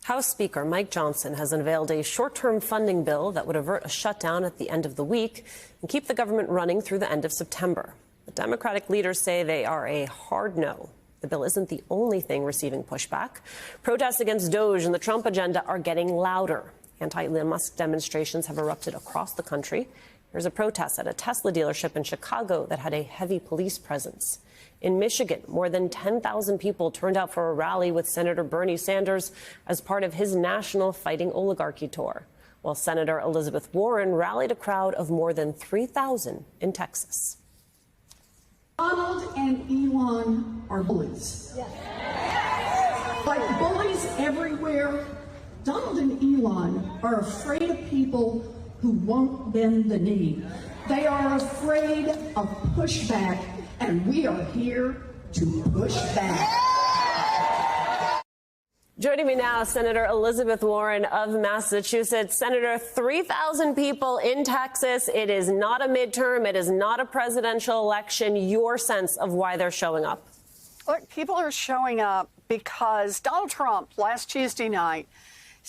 House Speaker Mike Johnson has unveiled a short-term funding bill that would avert a shutdown at the end of the week and keep the government running through the end of September. The Democratic leaders say they are a hard no. The bill isn't the only thing receiving pushback. Protests against DOGE and the Trump agenda are getting louder. Anti-Elon Musk demonstrations have erupted across the country. There's a protest at a Tesla dealership in Chicago that had a heavy police presence. In Michigan, more than 10,000 people turned out for a rally with Senator Bernie Sanders as part of his national Fighting Oligarchy tour, while Senator Elizabeth Warren rallied a crowd of more than 3,000 in Texas. Donald and Elon are bullies. Like bullies everywhere, Donald and Elon are afraid of people who won't bend the knee. They are afraid of pushback, and we are here to push back. Joining me now, Senator Elizabeth Warren of Massachusetts. Senator, 3,000 people in Texas. It is not a midterm. It is not a presidential election. Your sense of why they're showing up? Look, people are showing up because Donald Trump last Tuesday night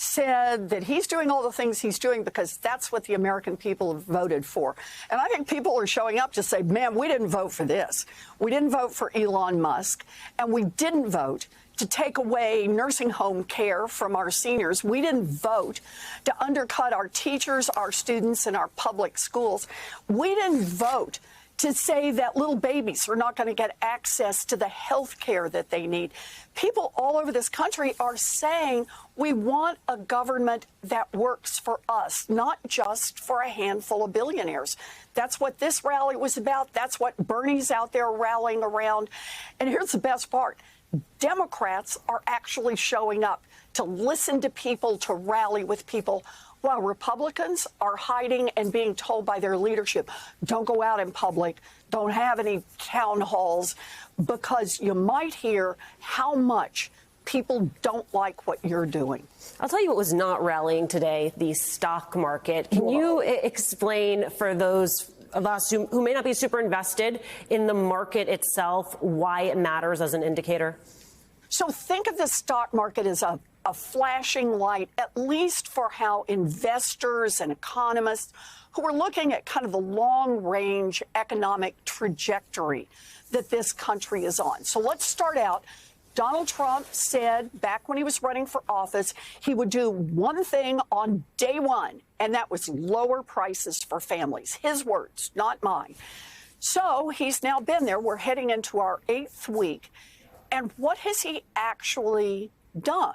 said that he's doing all the things he's doing because that's what the American people have voted for. And I think people are showing up to say, man, we didn't vote for this. We didn't vote for Elon Musk, and we didn't vote to take away nursing home care from our seniors. We didn't vote to undercut our teachers, our students, and our public schools. We didn't vote to say that little babies are not going to get access to the health care that they need. People all over this country are saying we want a government that works for us, not just for a handful of billionaires. That's what this rally was about. That's what Bernie's out there rallying around. And here's the best part. Democrats are actually showing up to listen to people, to rally with people, while Republicans are hiding and being told by their leadership, don't go out in public, don't have any town halls, because you might hear how much people don't like what you're doing. I'll tell you what was not rallying today, the stock market. Can you explain for those of us who may not be super invested in the market itself why it matters as an indicator? So think of the stock market as a flashing light, at least for how investors and economists who are looking at kind of the long-range economic trajectory that this country is on. So let's start out. Donald Trump said back when he was running for office, he would do one thing on day one, and that was lower prices for families. His words, not mine. So he's now been there. We're heading into our 8th week. And what has he actually done?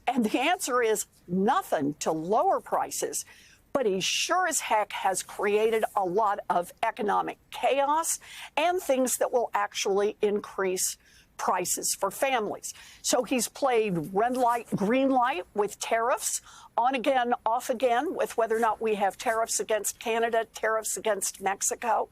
And the answer is nothing to lower prices. But he sure as heck has created a lot of economic chaos and things that will actually increase prices for families. So he's played red light, green light with tariffs, on again, off again, with whether or not we have tariffs against Canada, tariffs against Mexico.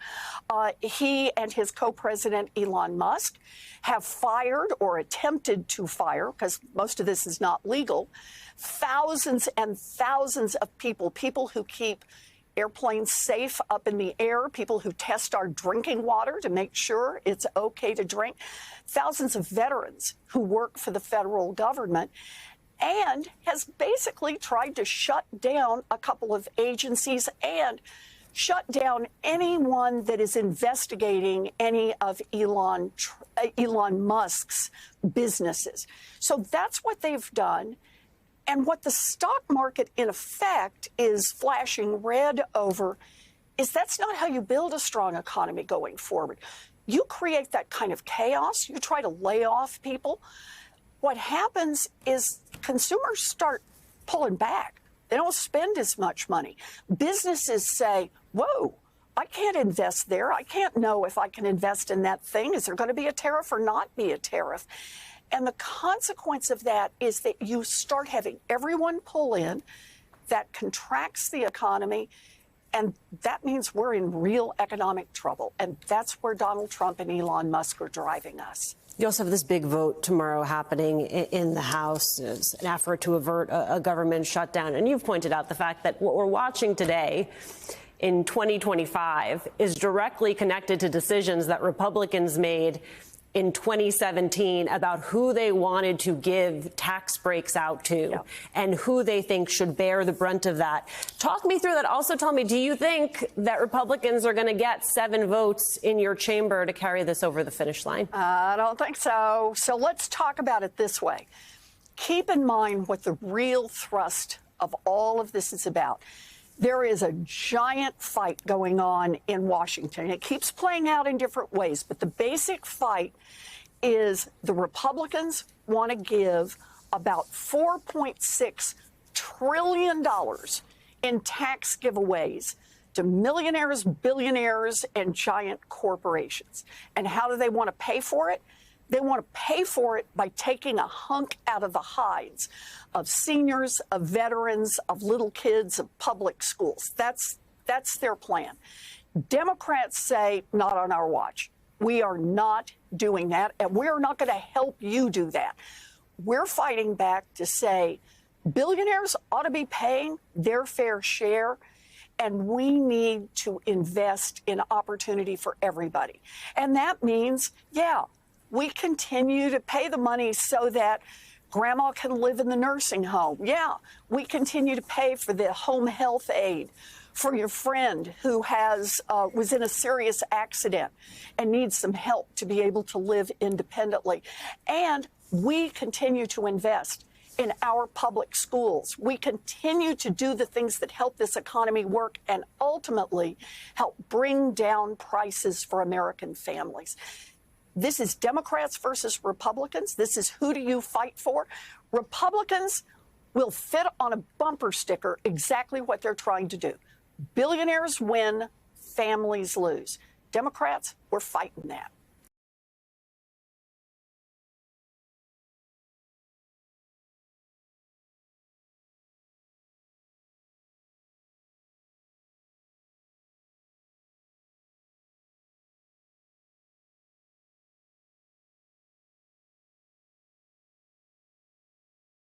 He and his co-president, Elon Musk, have fired or attempted to fire, because most of this is not legal, thousands and thousands of people who keep airplanes safe up in the air, people who test our drinking water to make sure it's okay to drink, thousands of veterans who work for the federal government, and has basically tried to shut down a couple of agencies and shut down anyone that is investigating any of Elon Musk's businesses. So that's what they've done. And what the stock market, in effect, is flashing red over is that's not how you build a strong economy going forward. You create that kind of chaos. You try to lay off people. What happens is consumers start pulling back. They don't spend as much money. Businesses say, whoa, I can't invest there. I can't know if I can invest in that thing. Is there going to be a tariff or not be a tariff? And the consequence of that is that you start having everyone pull in. That contracts the economy. And that means we're in real economic trouble. And that's where Donald Trump and Elon Musk are driving us. You also have this big vote tomorrow happening in the House. It's an effort to avert a government shutdown. And you've pointed out the fact that what we're watching today in 2025 is directly connected to decisions that Republicans made in 2017 about who they wanted to give tax breaks out to and who they think should bear the brunt of that. Talk me through that. Also tell me, do you think that Republicans are going to get 7 votes in your chamber to carry this over the finish line? I don't think so. So let's talk about it this way. Keep in mind what the real thrust of all of this is about. There is a giant fight going on in Washington. It keeps playing out in different ways, but the basic fight is the Republicans want to give about $4.6 trillion in tax giveaways to millionaires, billionaires, and giant corporations. And how do they want to pay for it? They want to pay for it by taking a hunk out of the hides of seniors, of veterans, of little kids, of public schools. That's their plan. Democrats say, not on our watch. We are not doing that, and we're not going to help you do that. We're fighting back to say billionaires ought to be paying their fair share, and we need to invest in opportunity for everybody. And that means, we continue to pay the money so that grandma can live in the nursing home. We continue to pay for the home health aid for your friend who was in a serious accident and needs some help to be able to live independently. And we continue to invest in our public schools. We continue to do the things that help this economy work and ultimately help bring down prices for American families. This is Democrats versus Republicans. This is who do you fight for? Republicans will fit on a bumper sticker exactly what they're trying to do. Billionaires win, families lose. Democrats, we're fighting that.